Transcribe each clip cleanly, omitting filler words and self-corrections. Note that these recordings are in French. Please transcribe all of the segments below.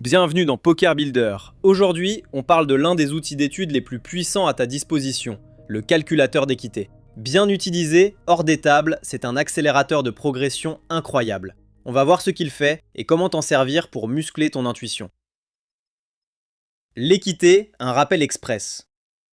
Bienvenue dans Poker Builder. Aujourd'hui, on parle de l'un des outils d'étude les plus puissants à ta disposition, le calculateur d'équité. Bien utilisé, hors des tables, c'est un accélérateur de progression incroyable. On va voir ce qu'il fait et comment t'en servir pour muscler ton intuition. L'équité, un rappel express.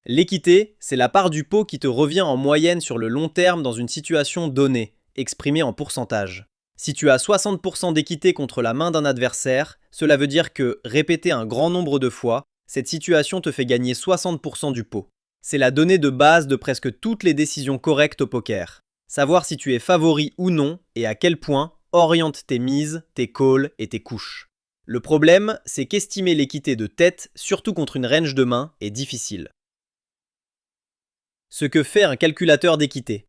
L'équité, c'est la part du pot qui te revient en moyenne sur le long terme dans une situation donnée, exprimée en pourcentage. Si tu as 60% d'équité contre la main d'un adversaire, cela veut dire que, répété un grand nombre de fois, cette situation te fait gagner 60% du pot. C'est la donnée de base de presque toutes les décisions correctes au poker. Savoir si tu es favori ou non et à quel point oriente tes mises, tes calls et tes couches. Le problème, c'est qu'estimer l'équité de tête, surtout contre une range de main, est difficile. Ce que fait un calculateur d'équité.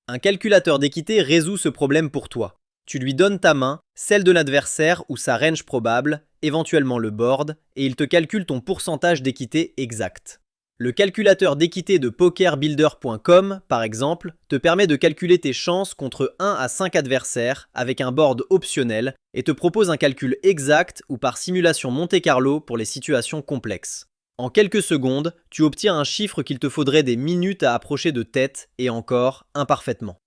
Un calculateur d'équité résout ce problème pour toi. Tu lui donnes ta main, celle de l'adversaire ou sa range probable, éventuellement le board, et il te calcule ton pourcentage d'équité exact. Le calculateur d'équité de pokerbuilder.com, par exemple, te permet de calculer tes chances contre 1 à 5 adversaires avec un board optionnel et te propose un calcul exact ou par simulation Monte-Carlo pour les situations complexes. En quelques secondes, tu obtiens un chiffre qu'il te faudrait des minutes à approcher de tête et encore imparfaitement.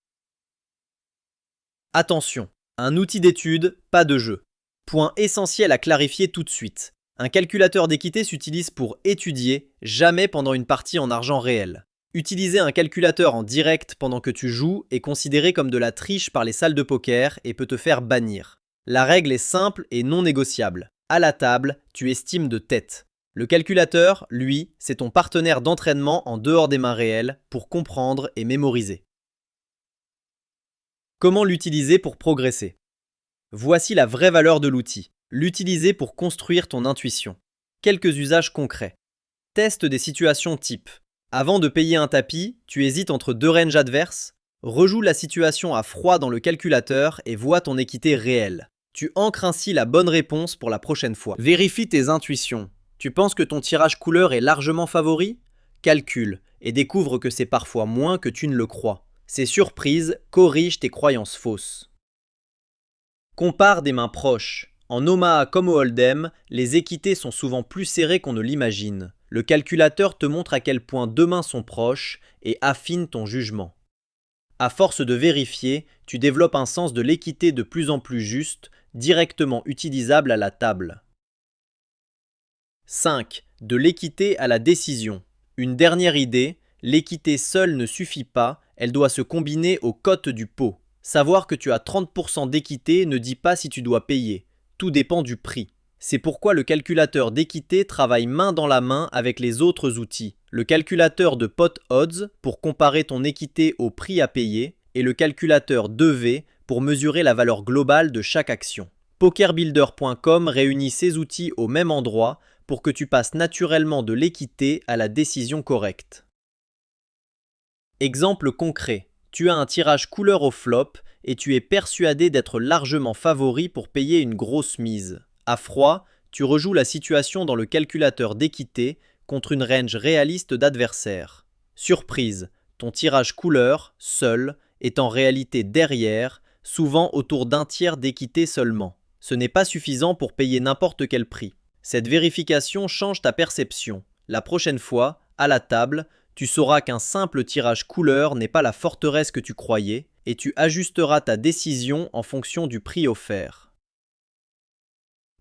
Attention, un outil d'étude, pas de jeu. Point essentiel à clarifier tout de suite. Un calculateur d'équité s'utilise pour étudier, jamais pendant une partie en argent réel. Utiliser un calculateur en direct pendant que tu joues est considéré comme de la triche par les salles de poker et peut te faire bannir. La règle est simple et non négociable. À la table, tu estimes de tête. Le calculateur, lui, c'est ton partenaire d'entraînement en dehors des mains réelles pour comprendre et mémoriser. Comment l'utiliser pour progresser? Voici la vraie valeur de l'outil. L'utiliser pour construire ton intuition. Quelques usages concrets. Teste des situations type. Avant de payer un tapis, tu hésites entre deux ranges adverses. Rejoue la situation à froid dans le calculateur et vois ton équité réelle. Tu ancres ainsi la bonne réponse pour la prochaine fois. Vérifie tes intuitions. Tu penses que ton tirage couleur est largement favori? Calcule et découvre que c'est parfois moins que tu ne le crois. Ces surprises corrigent tes croyances fausses. Compare des mains proches. En Omaha comme au Hold'em, les équités sont souvent plus serrées qu'on ne l'imagine. Le calculateur te montre à quel point deux mains sont proches et affine ton jugement. À force de vérifier, tu développes un sens de l'équité de plus en plus juste, directement utilisable à la table. 5. De l'équité à la décision. Une dernière idée, l'équité seule ne suffit pas, elle doit se combiner aux cotes du pot. Savoir que tu as 30% d'équité ne dit pas si tu dois payer. Tout dépend du prix. C'est pourquoi le calculateur d'équité travaille main dans la main avec les autres outils. Le calculateur de pot odds pour comparer ton équité au prix à payer et le calculateur 2V pour mesurer la valeur globale de chaque action. Pokerbuilder.com réunit ces outils au même endroit pour que tu passes naturellement de l'équité à la décision correcte. Exemple concret, tu as un tirage couleur au flop et tu es persuadé d'être largement favori pour payer une grosse mise. À froid, tu rejoues la situation dans le calculateur d'équité contre une range réaliste d'adversaires. Surprise, ton tirage couleur, seul, est en réalité derrière, souvent autour d'un tiers d'équité seulement. Ce n'est pas suffisant pour payer n'importe quel prix. Cette vérification change ta perception. La prochaine fois, à la table, tu sauras qu'un simple tirage couleur n'est pas la forteresse que tu croyais et tu ajusteras ta décision en fonction du prix offert.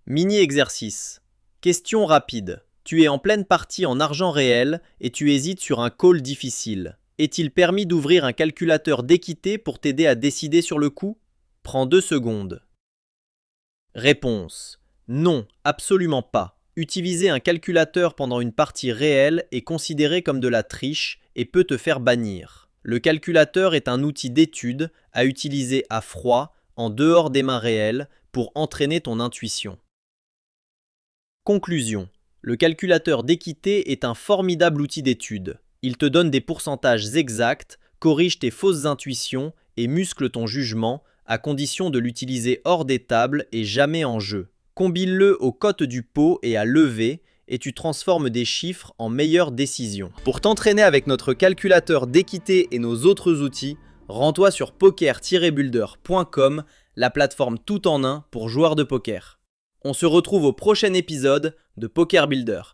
Mini-exercice. Question rapide. Tu es en pleine partie en argent réel et tu hésites sur un call difficile. Est-il permis d'ouvrir un calculateur d'équité pour t'aider à décider sur le coup? Prends 2 secondes. Réponse. Non, absolument pas. Utiliser un calculateur pendant une partie réelle est considéré comme de la triche et peut te faire bannir. Le calculateur est un outil d'étude à utiliser à froid, en dehors des mains réelles, pour entraîner ton intuition. Conclusion. Le calculateur d'équité est un formidable outil d'étude. Il te donne des pourcentages exacts, corrige tes fausses intuitions et muscle ton jugement, à condition de l'utiliser hors des tables et jamais en jeu. Combine-le aux cotes du pot et à lever et tu transformes des chiffres en meilleures décisions. Pour t'entraîner avec notre calculateur d'équité et nos autres outils, rends-toi sur poker-builder.com, la plateforme tout en un pour joueurs de poker. On se retrouve au prochain épisode de Poker Builder.